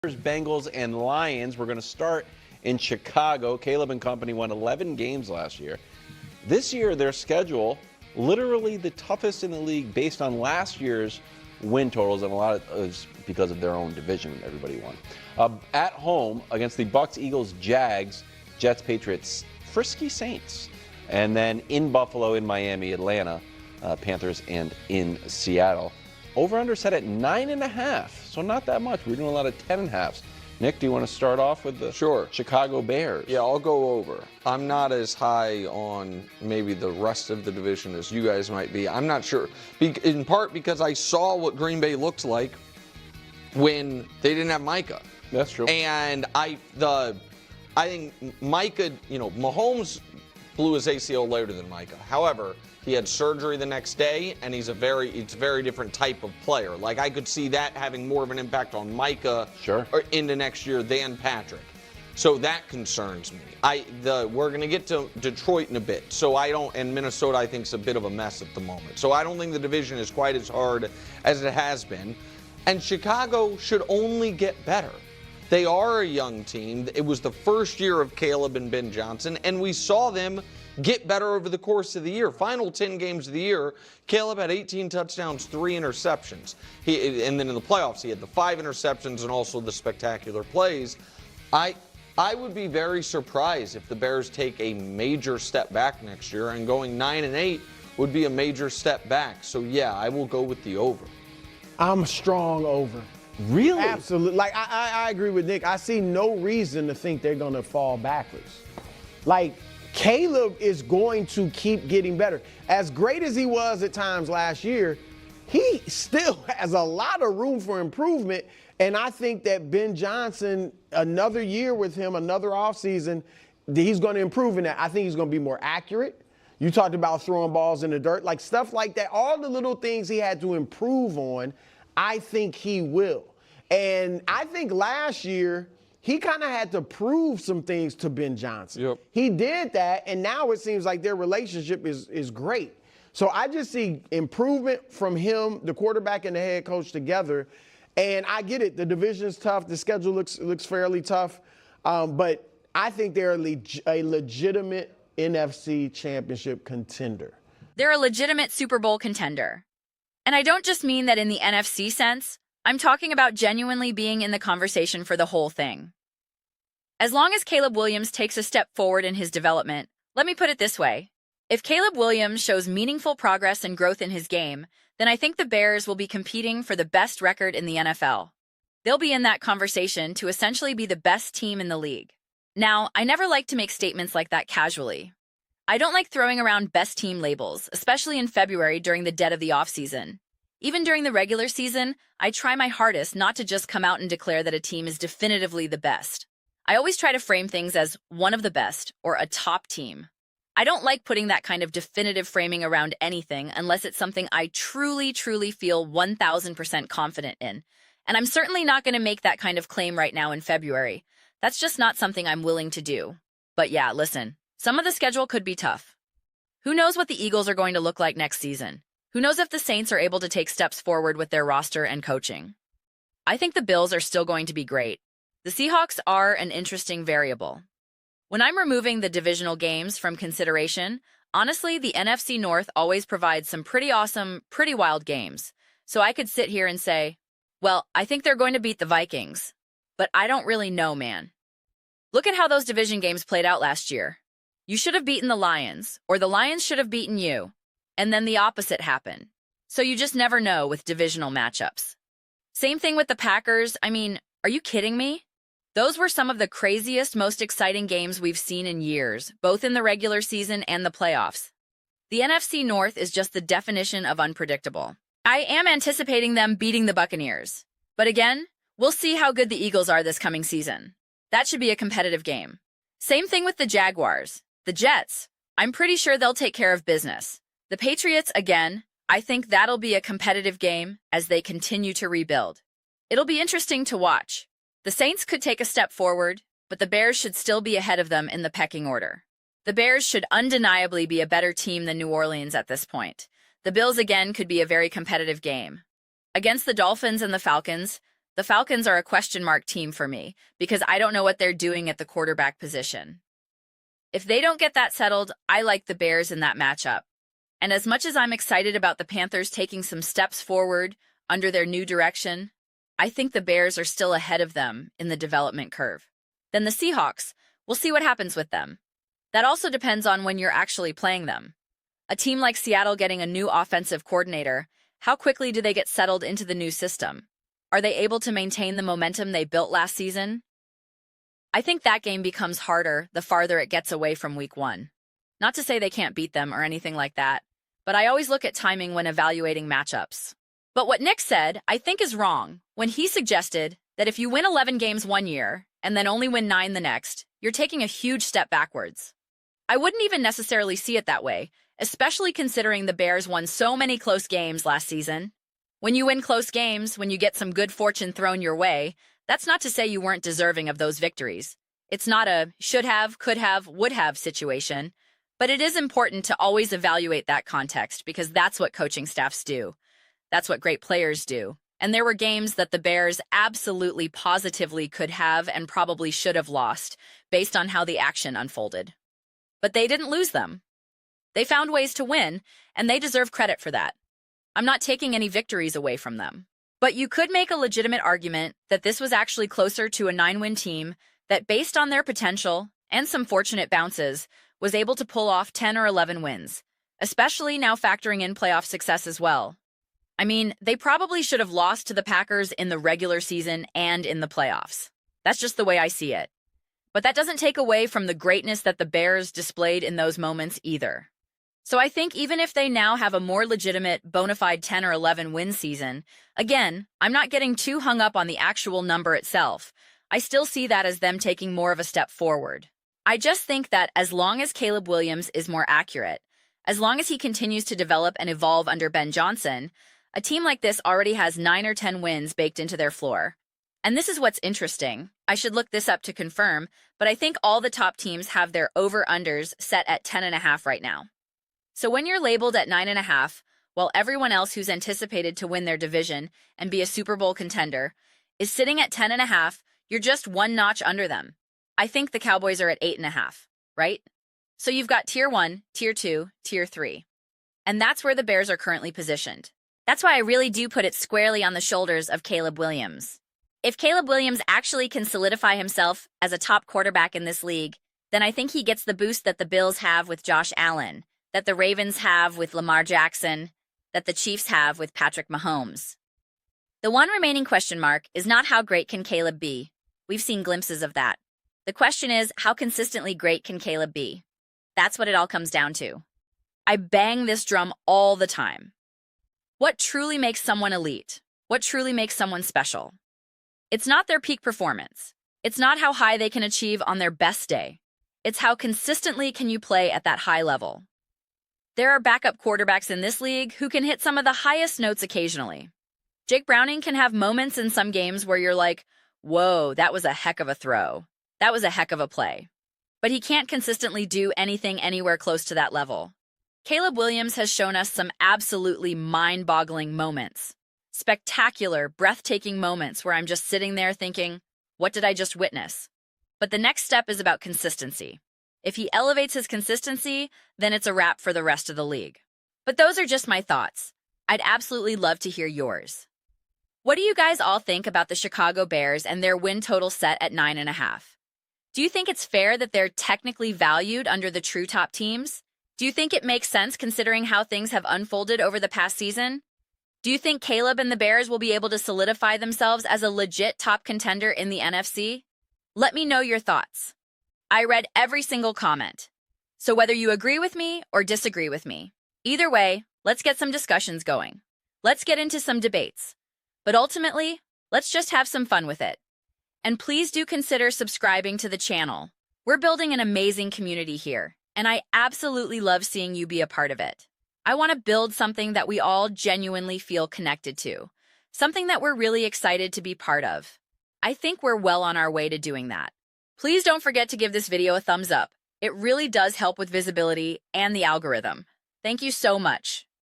Bengals and Lions. We're going to start in Chicago. Caleb and company won 11 games last year. This year, their schedule, literally the toughest in the league based on last year's win totals, and a lot of it is because of their own division. Everybody won. At home against the Bucks, Eagles, Jags, Jets, Patriots, Frisky Saints. And then in Buffalo, in Miami, Atlanta, Panthers, and in Seattle. Over-under set at 9.5, so not that much. We're doing a lot of 10.5s. Nick, do you want to start off with the Chicago Bears? Yeah, I'll go over. I'm not as high on maybe the rest of the division as you guys might be. I'm not sure, in part because I saw what Green Bay looked like when they didn't have Micah. That's true. And I think Micah, Mahomes blew his ACL later than Micah. However, he had surgery the next day, and it's a very different type of player. Like, I could see that having more of an impact on Micah into next year than Patrick. So that concerns me. We're going to get to Detroit in a bit. So and Minnesota I think is a bit of a mess at the moment. So I don't think the division is quite as hard as it has been. And Chicago should only get better. They are a young team. It was the first year of Caleb and Ben Johnson, and we saw them get better over the course of the year. Final 10 games of the year, Caleb had 18 touchdowns, 3 interceptions. And then in the playoffs, he had the 5 interceptions and also the spectacular plays. I would be very surprised if the Bears take a major step back next year, and going 9-8 would be a major step back. So yeah, I will go with the over. I'm strong over. Really? Absolutely. Like, I agree with Nick. I see no reason to think they're going to fall backwards. Like, Caleb is going to keep getting better. As great as he was at times last year, he still has a lot of room for improvement. And I think that Ben Johnson, another year with him, another offseason, he's going to improve in that. I think he's going to be more accurate. You talked about throwing balls in the dirt, like stuff like that. All the little things he had to improve on, I think he will. And I think last year, he kind of had to prove some things to Ben Johnson. Yep. He did that, and now it seems like their relationship is great. So I just see improvement from him, the quarterback and the head coach together. And I get it. The division's tough. The schedule looks fairly tough. But I think they're a legitimate NFC championship contender. They're a legitimate Super Bowl contender. And I don't just mean that in the NFC sense. I'm talking about genuinely being in the conversation for the whole thing. As long as Caleb Williams takes a step forward in his development, let me put it this way. If Caleb Williams shows meaningful progress and growth in his game, then I think the Bears will be competing for the best record in the NFL. They'll be in that conversation to essentially be the best team in the league. Now, I never like to make statements like that casually. I don't like throwing around best team labels, especially in February during the dead of the offseason. Even during the regular season, I try my hardest not to just come out and declare that a team is definitively the best. I always try to frame things as one of the best or a top team. I don't like putting that kind of definitive framing around anything unless it's something I truly feel 1000% confident in. And I'm certainly not going to make that kind of claim right now in February. That's just not something I'm willing to do. But yeah, listen, some of the schedule could be tough. Who knows what the Eagles are going to look like next season? Who knows if the Saints are able to take steps forward with their roster and coaching? I think the Bills are still going to be great. The Seahawks are an interesting variable. When I'm removing the divisional games from consideration, honestly, the NFC North always provides some pretty awesome, pretty wild games. So I could sit here and say, well, I think they're going to beat the Vikings. But I don't really know, man. Look at how those division games played out last year. You should have beaten the Lions, or the Lions should have beaten you. And then the opposite happened. So you just never know with divisional matchups. Same thing with the Packers. I mean, are you kidding me? Those were some of the craziest, most exciting games we've seen in years, both in the regular season and the playoffs. The NFC North is just the definition of unpredictable. I am anticipating them beating the Buccaneers. But again, we'll see how good the Eagles are this coming season. That should be a competitive game. Same thing with the Jaguars. The Jets, I'm pretty sure they'll take care of business. The Patriots, again, I think that'll be a competitive game as they continue to rebuild. It'll be interesting to watch. The Saints could take a step forward, but the Bears should still be ahead of them in the pecking order. The Bears should undeniably be a better team than New Orleans at this point. The Bills, again, could be a very competitive game. Against the Dolphins and the Falcons, The Falcons are a question mark team for me because I don't know what they're doing at the quarterback position. If they don't get that settled, I like the Bears in that matchup. And as much as I'm excited about the Panthers taking some steps forward under their new direction, I think the Bears are still ahead of them in the development curve. Then the Seahawks, we'll see what happens with them. That also depends on when you're actually playing them. A team like Seattle getting a new offensive coordinator, how quickly do they get settled into the new system? Are they able to maintain the momentum they built last season? I think that game becomes harder the farther it gets away from week 1. Not to say they can't beat them or anything like that, but I always look at timing when evaluating matchups. But what Nick said, I think, is wrong when he suggested that if you win 11 games one year and then only win 9 the next, you're taking a huge step backwards. I wouldn't even necessarily see it that way, especially considering the Bears won so many close games last season. When you win close games, when you get some good fortune thrown your way, that's not to say you weren't deserving of those victories. It's not a should have, could have, would have situation, but it is important to always evaluate that context because that's what coaching staffs do. That's what great players do. And there were games that the Bears absolutely positively could have and probably should have lost based on how the action unfolded. But they didn't lose them. They found ways to win, and they deserve credit for that. I'm not taking any victories away from them. But you could make a legitimate argument that this was actually closer to a 9-win team that, based on their potential and some fortunate bounces, was able to pull off 10 or 11 wins, especially now factoring in playoff success as well. I mean, they probably should have lost to the Packers in the regular season and in the playoffs. That's just the way I see it. But that doesn't take away from the greatness that the Bears displayed in those moments either. So I think even if they now have a more legitimate, bona fide 10 or 11 win season, again, I'm not getting too hung up on the actual number itself. I still see that as them taking more of a step forward. I just think that as long as Caleb Williams is more accurate, as long as he continues to develop and evolve under Ben Johnson, a team like this already has 9 or 10 wins baked into their floor. And this is what's interesting. I should look this up to confirm, but I think all the top teams have their over-unders set at 10.5 right now. So when you're labeled at 9.5, while everyone else who's anticipated to win their division and be a Super Bowl contender is sitting at 10.5, you're just one notch under them. I think the Cowboys are at 8.5, right? So you've got Tier 1, Tier 2, Tier 3. And that's where the Bears are currently positioned. That's why I really do put it squarely on the shoulders of Caleb Williams. If Caleb Williams actually can solidify himself as a top quarterback in this league, then I think he gets the boost that the Bills have with Josh Allen, that the Ravens have with Lamar Jackson, that the Chiefs have with Patrick Mahomes. The one remaining question mark is not how great can Caleb be. We've seen glimpses of that. The question is, how consistently great can Caleb be? That's what it all comes down to. I bang this drum all the time. What truly makes someone elite? What truly makes someone special? It's not their peak performance. It's not how high they can achieve on their best day. It's how consistently can you play at that high level. There are backup quarterbacks in this league who can hit some of the highest notes occasionally. Jake Browning can have moments in some games where you're like, whoa, that was a heck of a throw. That was a heck of a play. But he can't consistently do anything anywhere close to that level. Caleb Williams has shown us some absolutely mind-boggling moments. Spectacular, breathtaking moments where I'm just sitting there thinking, what did I just witness? But the next step is about consistency. If he elevates his consistency, then it's a wrap for the rest of the league. But those are just my thoughts. I'd absolutely love to hear yours. What do you guys all think about the Chicago Bears and their win total set at 9.5? Do you think it's fair that they're technically valued under the true top teams? Do you think it makes sense considering how things have unfolded over the past season? Do you think Caleb and the Bears will be able to solidify themselves as a legit top contender in the NFC? Let me know your thoughts. I read every single comment. So whether you agree with me or disagree with me, either way, let's get some discussions going. Let's get into some debates. But ultimately, let's just have some fun with it. And please do consider subscribing to the channel. We're building an amazing community here, and I absolutely love seeing you be a part of it. I want to build something that we all genuinely feel connected to, something that we're really excited to be part of. I think we're well on our way to doing that. Please don't forget to give this video a thumbs up. It really does help with visibility and the algorithm. Thank you so much.